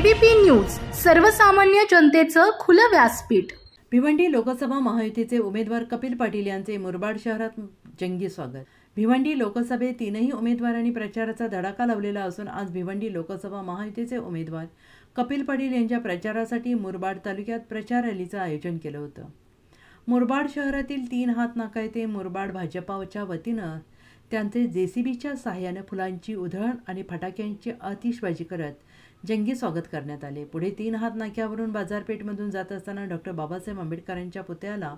ABP news, सर्वसामान्य जनतेचं खुलं व्यासपीठ। भिवंडी लोकसभा महायुतीचे उमेदवार कपिल पाटील यांचे मुरबाड शहरात जंगी स्वागत। भिवंडी लोकसभेत तीनही उमेदवारांनी प्रचाराचा धडाका लावलेला असून आज भिवंडी लोकसभा महायुतीचे उमेदवार कपिल पाटील यांच्या प्रचारासाठी मुरबाड तालुक्यात प्रचार रॅलीचं आयोजन केलं होतं। मुरबाड शहरातील 3 हात नाका येथे मुरबाड भाजपाच्या वतीनं त्यांचे जेसीबीच्या सहाय्याने फुलांची उधळण आणि फटाक्यांची आतिषबाजी करत जंगी स्वागत करण्यात आले। पुढे 3 हात नाक्यावरून बाजारपेठमधून जात असताना डॉक्टर बाबासाहेब आंबेडकरांच्या पुतळ्याला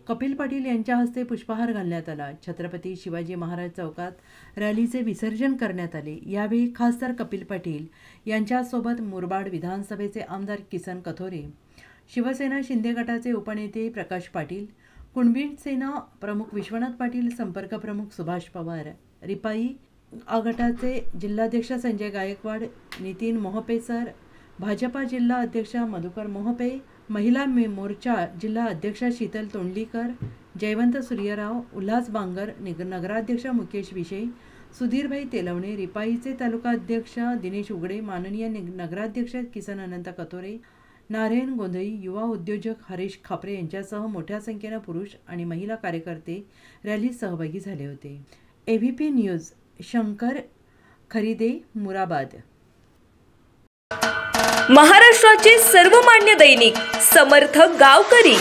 कपिल पाटील यांच्या हस्ते पुष्पहार घालण्यात आला। छत्रपती शिवाजी महाराज चौकात रॅलीचे विसर्जन करण्यात आले। यावेळी खासदार कपिल पाटील यांच्यासोबत मुरबाड विधानसभेचे आमदार किसन कथोरे, शिवसेना शिंदे गटाचे उपनेते प्रकाश पाटील, कुणबी सेना प्रमुख विश्वनाथ पाटील, संपर्क प्रमुख सुभाष पवार, रिपाई गटाचे जिल्हाध्यक्ष संजय गायकवाड, नितीन मोहपे सर, भाजपा जिल्हा अध्यक्ष मधुकर मोहपे, महिला मोर्चा जिल्हा अध्यक्ष शीतल तोंडलीकर, जयवंत सूर्यराव, उल्हास बांगर, नगराध्यक्ष मुकेश विषय, सुधीरभाई तेलवणे, रिपाईचे तालुका अध्यक्ष दिनेश उगडे, माननीय नगराध्यक्ष किसन अनंत कथोरे, नारायण गोंधळी, युवा उद्योजक हरीश खापरे यांच्यासह मोठ्या संख्येने पुरुष आणि महिला कार्यकर्ते रॅलीत सहभागी झाले होते। एबीपी न्यूज, शंकर खरीदे, मुराबाद। महाराष्ट्राचे सर्वमान्य दैनिक समर्थ गावकरी,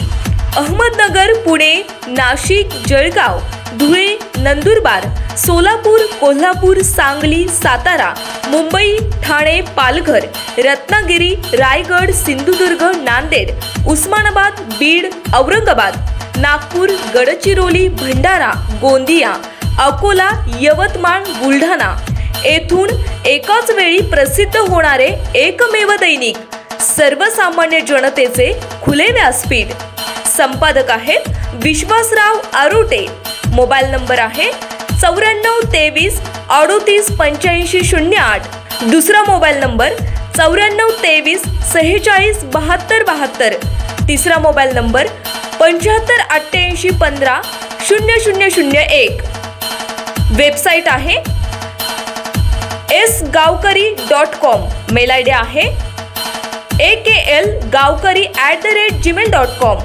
अहमदनगर, पुणे, नाशिक, जळगाव, धुळे, नंदुरबार, सोलापूर, कोल्हापूर, सांगली, सातारा, मुंबई, ठाणे, पालघर, रत्नागिरी, रायगड, सिंधुदुर्ग, नांदेड, उस्मानाबाद, बीड, औरंगाबाद, नागपूर, गडचिरोली, भंडारा, गोंदिया, अकोला, यवतमाळ, बुलढाणा येथून एकाच वेळी प्रसिद्ध होणारे एकमेव दैनिक सर्वसामान्य जनतेचे खुले व्यासपीठ। संपादक आहेत विश्वासराव आरोटे। मोबाईल नंबर आहे 94 23 38 85 08। दुसरा मोबाईल नंबर 94 23 46 72 72। तिसरा मोबाईल नंबर 75 88 15 0001। वेबसाईट आहे sgavkari.com। मेल आयडी आहे aklgavkari@gmail.com।